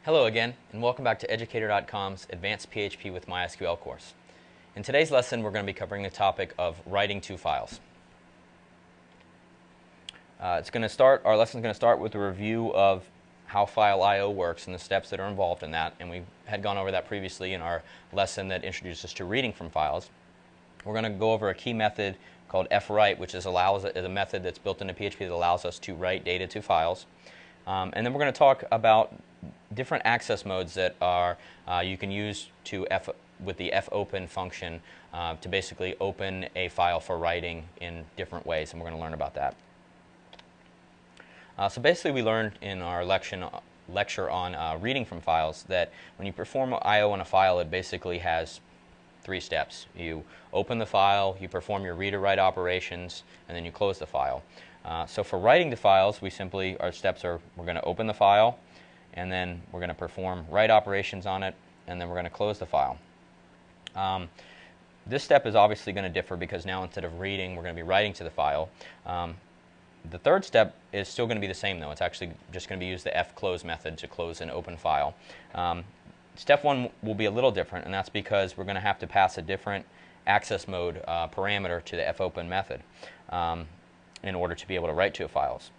Hello again, and welcome back to Educator.com's Advanced PHP with MySQL course. In today's lesson, we're going to be covering the topic of writing to files. Our lesson is going to start with a review of how file I/O works and the steps that are involved in that, and we had gone over that previously in our lesson that introduced us to reading from files. We're going to go over a key method called fwrite, which is a method that's built into PHP that allows us to write data to files. And then we're going to talk about different access modes that you can use with the fopen function to basically open a file for writing in different ways, and we're going to learn about that. So basically we learned in our lecture on reading from files that when you perform I/O on a file, it basically has three steps. You open the file, you perform your read-or-write operations, and then you close the file. So for writing to files, our steps are we're going to open the file, and then we're going to perform write operations on it, and then we're going to close the file. This step is obviously going to differ because now instead of reading, we're going to be writing to the file. The third step is still going to be the same though. It's actually just going to be use the fclose method to close an open file. Step one will be a little different, and that's because we're going to have to pass a different access mode parameter to the fopen method in order to be able to write to files.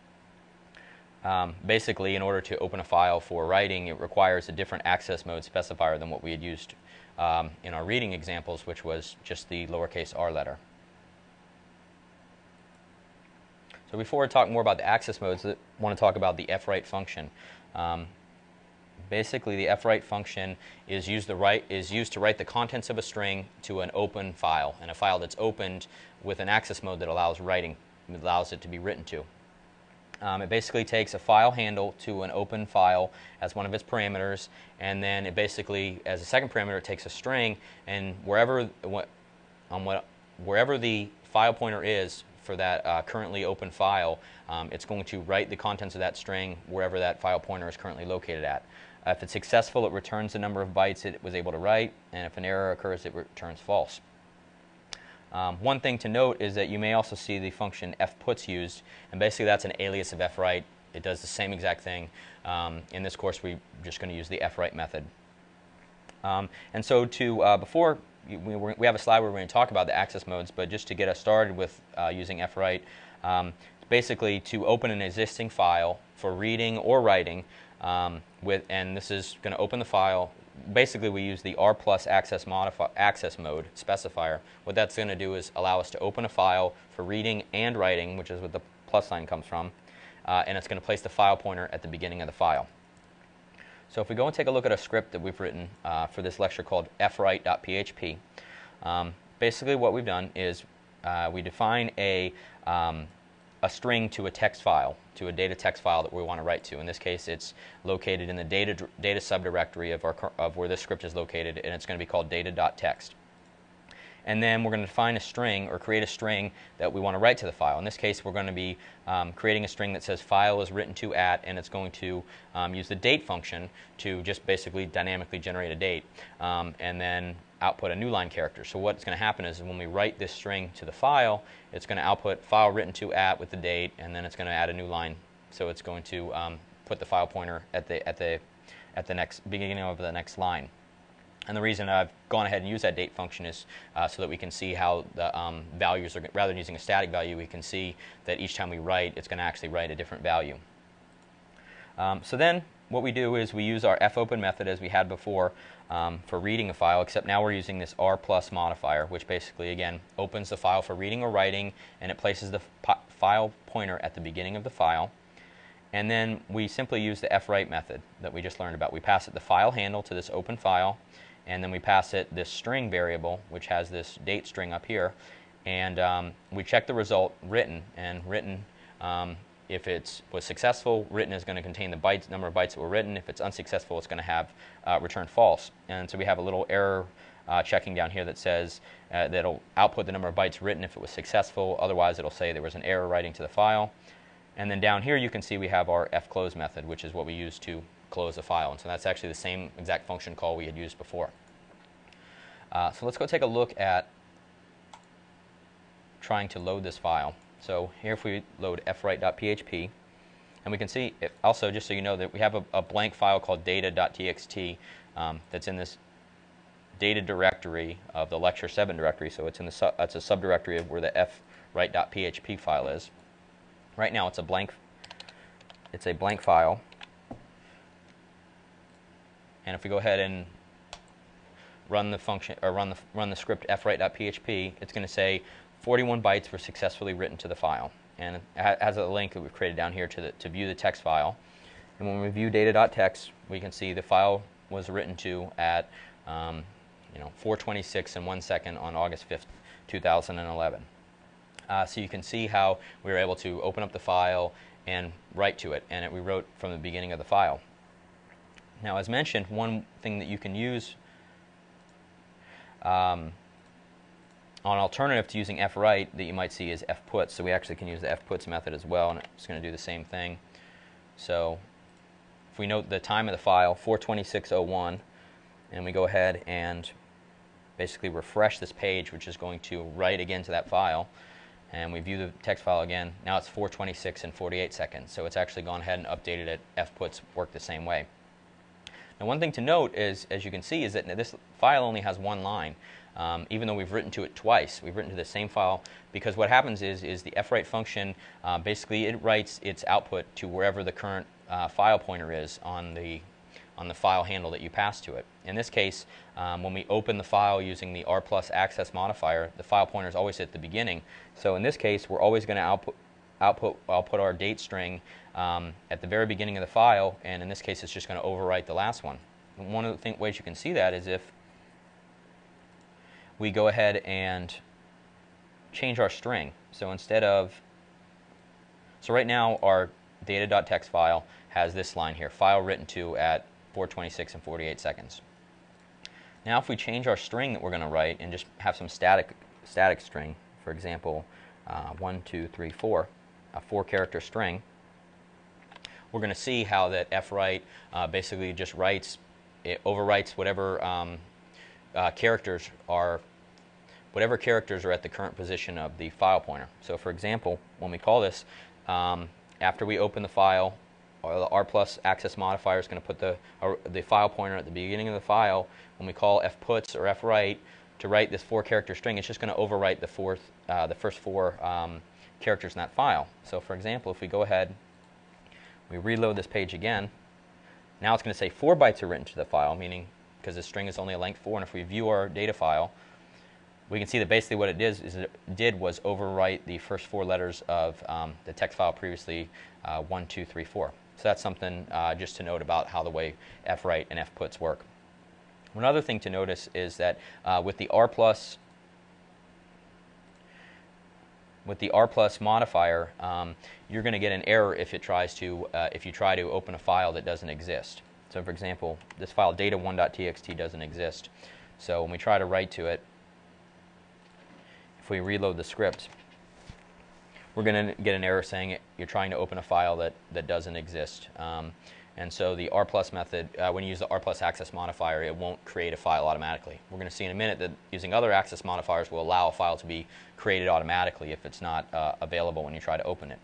Basically, in order to open a file for writing, it requires a different access mode specifier than what we had used in our reading examples, which was just the lowercase r letter. So before we talk more about the access modes, I want to talk about the fwrite function. Basically, the fwrite function is used to write the contents of a string to an open file, and a file that's opened with an access mode that allows it to be written to. It basically takes a file handle to an open file as one of its parameters, and then it basically, as a second parameter, it takes a string, and wherever the file pointer is for that currently open file, it's going to write the contents of that string wherever that file pointer is currently located at. If it's successful, it returns the number of bytes it was able to write, and if an error occurs, it returns false. One thing to note is that you may also see the function fputs used, and basically that's an alias of fwrite. It does the same exact thing. In this course, we're just going to use the fwrite method. And so before we have a slide where we're going to talk about the access modes, but just to get us started with using fwrite, basically to open an existing file for reading or writing, and this is going to open the file. Basically, we use the r plus access mode specifier. What that's going to do is allow us to open a file for reading and writing, which is what the plus sign comes from, and it's going to place the file pointer at the beginning of the file. So if we go and take a look at a script that we've written for this lecture called fwrite.php, basically what we've done is we define a string to a text file, to a data text file that we want to write to. In this case, it's located in the data subdirectory of where this script is located, and it's going to be called data.txt. And then we're going to define a string or create a string that we want to write to the file. In this case, we're going to be creating a string that says file is written to at, and it's going to use the date function to just basically dynamically generate a date and then output a new line character. So what's going to happen is when we write this string to the file, it's going to output file written to at with the date, and then it's going to add a new line. So it's going to put the file pointer at the next beginning of the next line. And the reason I've gone ahead and used that date function is so that we can see how the values are, rather than using a static value, we can see that each time we write, it's going to actually write a different value. So then what we do is we use our fopen method as we had before for reading a file, except now we're using this r plus modifier, which basically, again, opens the file for reading or writing, and it places the file pointer at the beginning of the file. And then we simply use the fwrite method that we just learned about. We pass it the file handle to this open file, and then we pass it this string variable, which has this date string up here, and we check the result written, and written, if it was successful, written is going to contain the number of bytes that were written. If it's unsuccessful, it's going to have return false. And so we have a little error checking down here that says that it'll output the number of bytes written if it was successful. Otherwise, it'll say there was an error writing to the file. And then down here, you can see we have our fclose method, which is what we use to close a file. And so that's actually the same exact function call we had used before. So let's go take a look at trying to load this file. So here if we load fwrite.php, And we can see, also just so you know, that we have a blank file called data.txt that's in this data directory of the lecture 7 directory, so it's in the it's a subdirectory of where the fwrite.php file is. Right now it's a blank file. And if we go ahead and run the function, or run the script fwrite.php, it's going to say 41 bytes were successfully written to the file, and it has a link that we've created down here to view the text file. And when we view data.txt, we can see the file was written to at 4:26 and 1 second on August 5th, 2011. So you can see how we were able to open up the file and write to it, and we wrote from the beginning of the file. Now, as mentioned, one thing that you can use an alternative to using fwrite that you might see is fputs. So we actually can use the fputs method as well, and it's going to do the same thing. So if we note the time of the file, 4:26:01, and we go ahead and basically refresh this page, which is going to write again to that file, and we view the text file again, now it's 4:26 and 48 seconds. So it's actually gone ahead and updated it. Fputs work the same way. Now, one thing to note is, as you can see, is that this file only has one line, even though we've written to it twice. We've written to the same file, because what happens is the fwrite function, basically it writes its output to wherever the current file pointer is on the file handle that you pass to it. In this case, when we open the file using the r+ access modifier, the file pointer is always at the beginning. So in this case, we're always going to output our date string at the very beginning of the file, and in this case it's just going to overwrite the last one. And one of the ways you can see that is if we go ahead and change our string. So right now our data.txt file has this line here, file written to at 4:26 and 48 seconds. Now if we change our string that we're going to write and just have some static string, for example 1, 2, 3, 4, a 4-character string, we're going to see how that fwrite basically just overwrites whatever characters are at the current position of the file pointer. So for example, when we call this, after we open the file, the r+ access modifier is going to put the file pointer at the beginning of the file. When we call fputs or fwrite to write this 4-character string, it's just going to overwrite the first 4 characters in that file. So for example, if we go ahead, we reload this page again, now it's going to say 4 bytes are written to the file, meaning because the string is only a length 4, and if we view our data file, we can see that basically what it did was overwrite the first 4 letters of the text file previously, 1, 2, 3, 4. So that's something just to note about how the way fwrite and fputs work. One other thing to notice is that with the r+ modifier, you're going to get an error if you try to open a file that doesn't exist. So for example, this file data1.txt doesn't exist. So when we try to write to it, if we reload the script, we're going to get an error saying you're trying to open a file that doesn't exist. And so the r+ method, when you use the r+ access modifier, it won't create a file automatically. We're going to see in a minute that using other access modifiers will allow a file to be created automatically if it's not available when you try to open it.